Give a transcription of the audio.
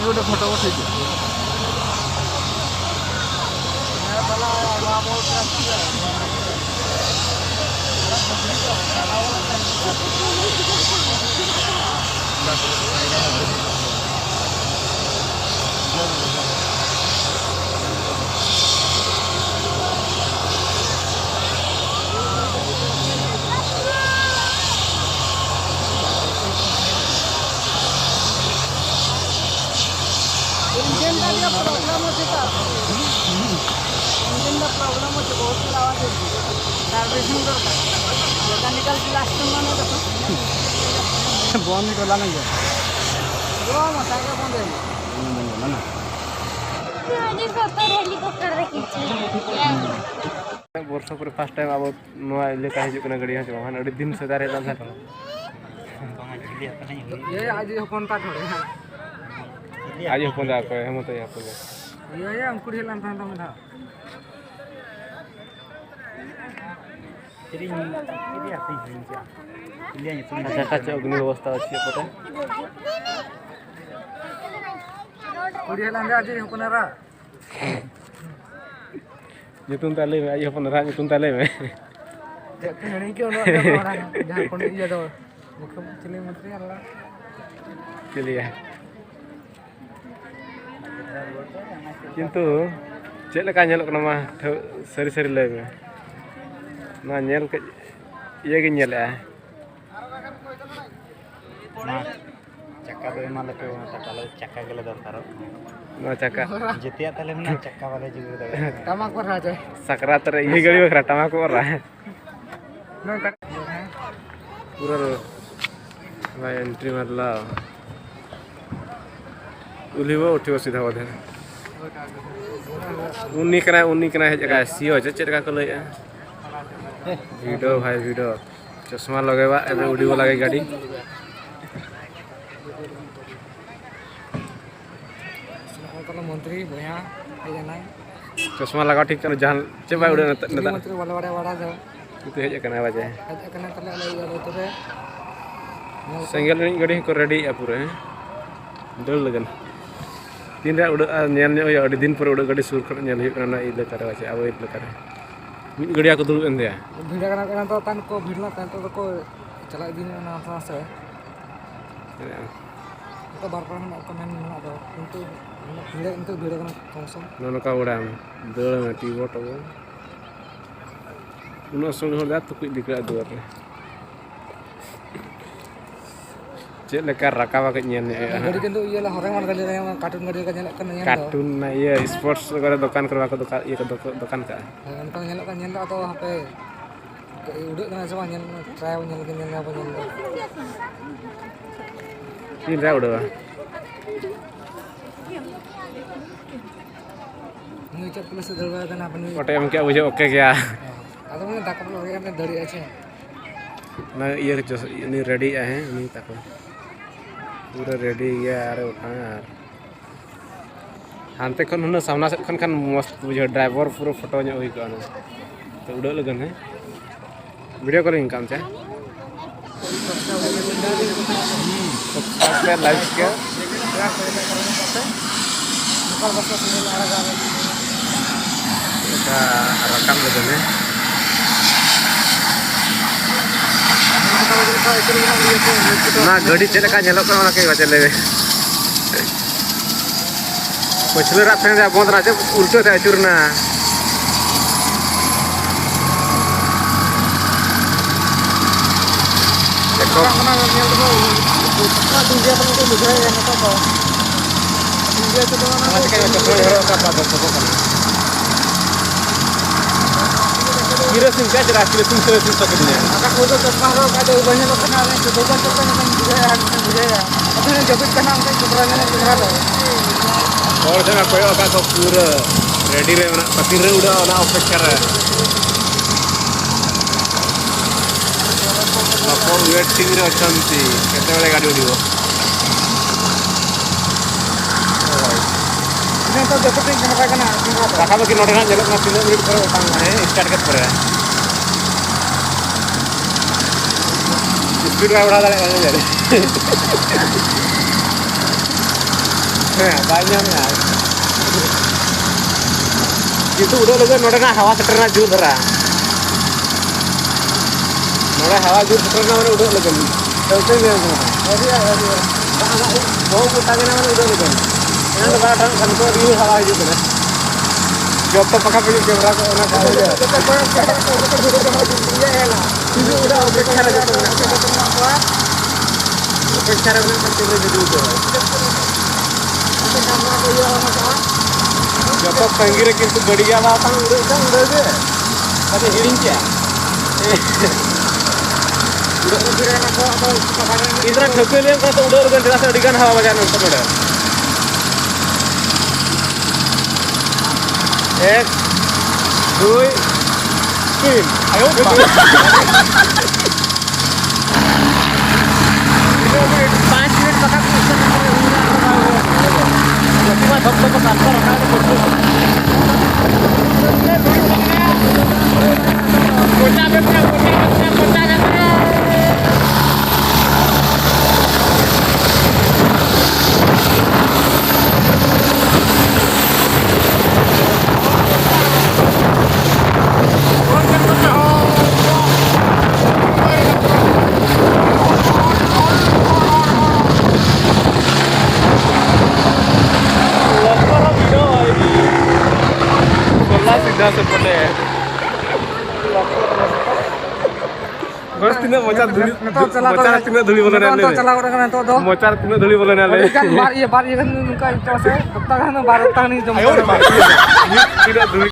गोटे फोटो उठे बंद गला नहीं वर्ष पर फर्स्ट टाइम अब इलाका हजना गाड़ी हाँ दिन से दारे आज हपन आज हपन हेमत उनको अच्छा अग्नि व्यवस्था अच्छी nyetun tali me ayo penerang nyetun tali me ini kyo no orang jahan kon iya do mukhya menteri Allah cili ya kintu cek leka nyelok nama seri-seri le me nah nyel ke iya ge nyel ya nah cakka do emang leke kalau cakka gele dorkar no cakka jetiya tale mena cakka wale juga tamak पर राजा सकरात रे ये गड़ी बखरा tamak पर रहा पूरा भाई entry मारला उलिवा उठियो सीधा वधे उन्नी कना है जगह सीओ चेका को लय वीडियो भाई वीडियो चश्मा लगेबा एबे उड़ीबो लागे गाड़ी मंत्री भैया चश्मा लगा ठीक कर जहां चे भाई उड़े नेता मंत्री वाला वाड़ा दो तो हेज कना बाजे हेज कना तले अलग तबे सिंगल गाड़ी को रेडी आ पूरे दल लगन तीन रे उड़ नेल ने अडी दिन पर उड़ गाड़ी सुर कर नेल हिक ना इले करे बाजे अब इले करे मिड गाड़िया को दुल एंदिया भिड़ा कना तो तान को भिड़ला तान तो को चला दिन ना से तो बार बार ना कमेंट ना दो किंतु भिड़ा कना कौसम नो का उड़ाम दल में टीबो टबो उनो संग हो दा तुक दिकरा दुर रे चे लेका रकावा के nyel गाड़ी के ये ला हरंग गाड़ी रे कार्टून गाड़ी का nyel kan कार्टून ना ये स्पोर्ट्स करे दुकान करवा को दुकान ये दुकान का उनका nyel तो हपे उड़ कना सब nyel ट्राई nyel के nyel apa nyel तीन रे उड़वा नीचे पुलिस दरवा कना अपनी ओटे हम क्या बुझे ओके क्या आदो में दाका लगे kan dari aja ना ये ini रेडी है ini ताको पूरा रेडी गया अरे उठार हानते खन हुन सामना से खन मस्त बुझे ड्राइवर पूरा फोटो nya होई कान तो उड़ लगन है वीडियो कॉलिंग काम छे सब्सक्राइब लाइक के rekam gitu nih. Nah, gadi cek kan nyelok kan orang kayak macam lele. Pecel rat saya bond raja ulto saya curna. Ekor. Kira singkat jelas kira singkat sakitnya. Maka foto terparo ada banyak kenal nih, coba coba yang budaya. Tapi yang jabit kenal kan keberangan yang kenal. और जना कोई का तो पूरा ready रे ना पति रे उड़ा ना अपेक्षा रे आपको वेटिंग रे अछंती केते बेले गाडी उड़िबो तो जब तक नहीं कमाई करना रखा बकी नोटे ना जलक ना 3 मिनट पर उतांग है स्टार्ट कर पर स्पीड में उड़ा डाले kan jadi banyak ya itu udah lagi nोटे ना हवा seterna jur धरा नोटे हवा jur seterna mana udah lagi चलते नहीं है mau putar na mana udah lagi ini तो बड़ा kan तो ini हवा jur ना जब तक पका पे कैमरा को ना खा ले ini udah अपेक्षा रह जाता है अपेक्षा रह जाता है jadi udah जब तक पंगीरे किंतु बढ़िया बात हम उड़े दे अरे हिरिंग क्या इधर ठोके ले तो उड़े उड़े जरा से अड़िगन हवा बजा नंतर उड़े 1 2 3 ayo 5 मिनट पका cuma dokter ke kantor kan sudah seperti Bos tina mocar duli bola nale. Mocar tina duli bola nale. Kan bar iya kan nuka itu saya. Dokter kan bar tang nih jom. Tidak duli.